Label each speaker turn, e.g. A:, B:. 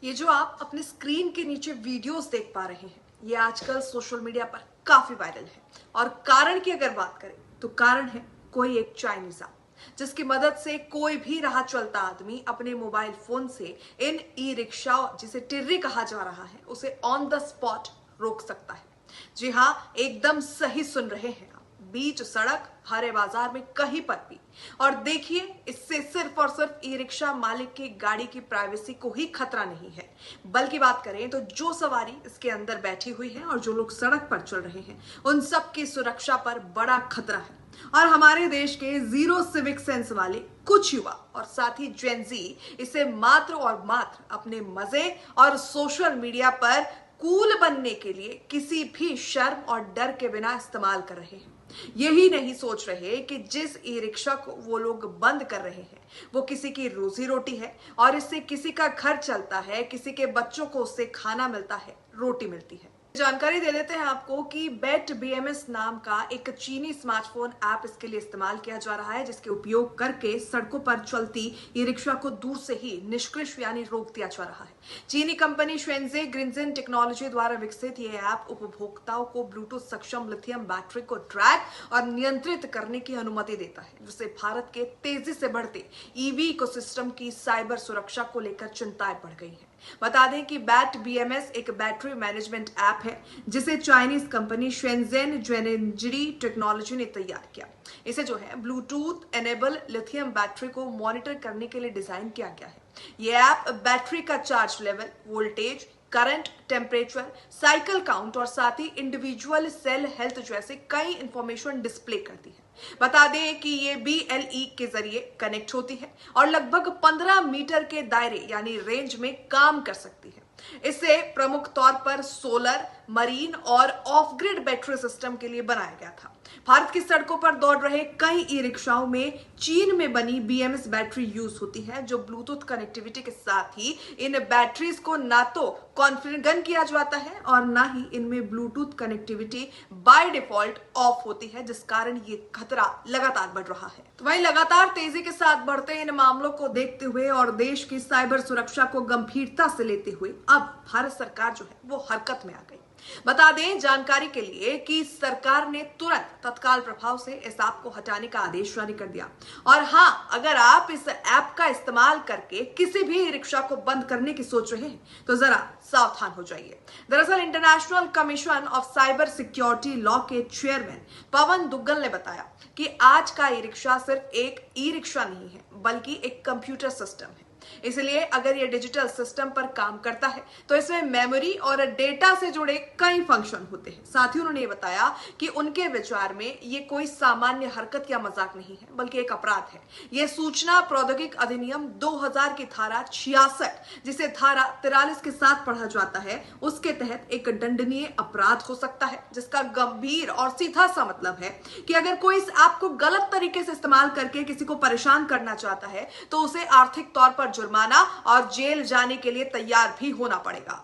A: ये जो आप अपने स्क्रीन के नीचे वीडियोस देख पा रहे हैं, ये आजकल सोशल मीडिया पर काफी वायरल है। और कारण की अगर बात करें तो कारण है कोई एक चाइनीज ऐप, जिसकी मदद से कोई भी राह चलता आदमी अपने मोबाइल फोन से इन ई रिक्शा, जिसे टिर्री कहा जा रहा है, उसे ऑन द स्पॉट रोक सकता है। जी हाँ, एकदम सही सुन रहे हैं आप, बीच सड़क, हरे बाजार में, कहीं पर भी। और देखिए, इससे सिर्फ और सिर्फ ई रिक्शा मालिक की गाड़ी की प्राइवेसी को ही खतरा नहीं है, बल्कि बात करें तो जो सवारी इसके अंदर बैठी हुई है और जो लोग सड़क पर चल रहे हैं, उन सब की सुरक्षा पर बड़ा खतरा है। और हमारे देश के जीरो सिविक सेंस वाले कुछ युवा और साथ ही जेन जी इसे मात्र और मात्र अपने मजे और सोशल मीडिया पर कूल बनने के लिए किसी भी शर्म और डर के बिना इस्तेमाल कर रहे हैं। यही नहीं सोच रहे कि जिस ई रिक्शा को वो लोग बंद कर रहे हैं, वो किसी की रोजी रोटी है और इससे किसी का घर चलता है, किसी के बच्चों को उससे खाना मिलता है, रोटी मिलती है। जानकारी दे देते हैं आपको कि बेट BMS नाम का एक चीनी स्मार्टफोन ऐप इसके लिए इस्तेमाल किया जा रहा है, जिसके उपयोग करके सड़कों पर चलती ई रिक्शा को दूर से ही निष्क्रिय यानी रोक दिया जा रहा है। चीनी कंपनी शेंजे ग्रिंजन टेक्नोलॉजी द्वारा विकसित ये ऐप उपभोक्ताओं को ब्लूटूथ सक्षम लिथियम बैटरी को ट्रैक और नियंत्रित करने की अनुमति देता है, जिससे भारत के तेजी से बढ़ते EV इकोसिस्टम की साइबर सुरक्षा को लेकर चिंताएं बढ़ गई है। बता दें कि बेट BMS एक बैटरी मैनेजमेंट ऐप है, जिसे चाइनीज कंपनी शेंजेन जेनेंजरी टेक्नोलॉजी ने तैयार किया। इसे जो है ब्लूटूथ एनेबल लिथियम बैटरी को मॉनिटर करने के लिए डिजाइन किया गया है। यह ऐप बैटरी का charge level, voltage, current, temperature, cycle count और साथ ही इंडिविजुअल सेल हेल्थ जैसे कई इंफॉर्मेशन डिस्प्ले करती है। बता दें कि ये BLE के जरिए कनेक्ट होती है और लगभग 15 मीटर के दायरे यानी रेंज में काम कर सकती है। इसे प्रमुख तौर पर सोलर, मरीन और ऑफ ग्रिड बैटरी सिस्टम के लिए बनाया गया था। भारत की सड़कों पर दौड़ रहे कई ई रिक्शाओं में चीन में बनी BMS बैटरी यूज होती है, जो ब्लूटूथ कनेक्टिविटी के साथ ही इन बैटरीज को ना तो कॉन्फ़िगर किया जाता है और ना ही इनमें Bluetooth connectivity by default of होती है, जिस कारण ये खतरा लगातार बढ़ रहा है। तो वहीं लगातार तेजी के साथ बढ़ते इन मामलों को देखते हुए और देश की साइबर सुरक्षा को गंभीरता से लेते हुए अब भारत सरकार जो है वो हरकत में आ गई। बता दें जानकारी के लिए कि सरकार ने तुरंत तत्काल प्रभाव से इस ऐप को हटाने का आदेश जारी कर दिया। और हाँ, अगर आप इस ऐप का इस्तेमाल करके किसी भी रिक्शा को बंद करने की सोच रहे हैं तो जरा सावधान हो जाइए। दरअसल international commission of cyber security law के चेयरमैन पवन दुग्गल ने बताया कि आज का ई रिक्शा सिर्फ एक ई रिक्शा नहीं है, बल्कि एक कंप्यूटर सिस्टम है। इसलिए अगर ये डिजिटल सिस्टम पर काम करता है तो इसमें मेमोरी और डेटा से जुड़े कई फंक्शन होते हैं। साथ ही उन्होंने ये बताया कि उनके विचार में ये कोई सामान्य हरकत या मजाक नहीं है, बल्कि एक अपराध है। ये सूचना प्रौद्योगिकी अधिनियम 2000 की धारा 66, जिसे धारा 43 के साथ पढ़ा जाता है, उसके तहत एक दंडनीय अपराध हो सकता है, जिसका गंभीर और सीधा सा मतलब है कि अगर कोई इस ऐप को गलत तरीके से इस्तेमाल करके किसी को परेशान करना चाहता है तो उसे आर्थिक तौर पर जुर्माना और जेल जाने के लिए तैयार भी होना पड़ेगा।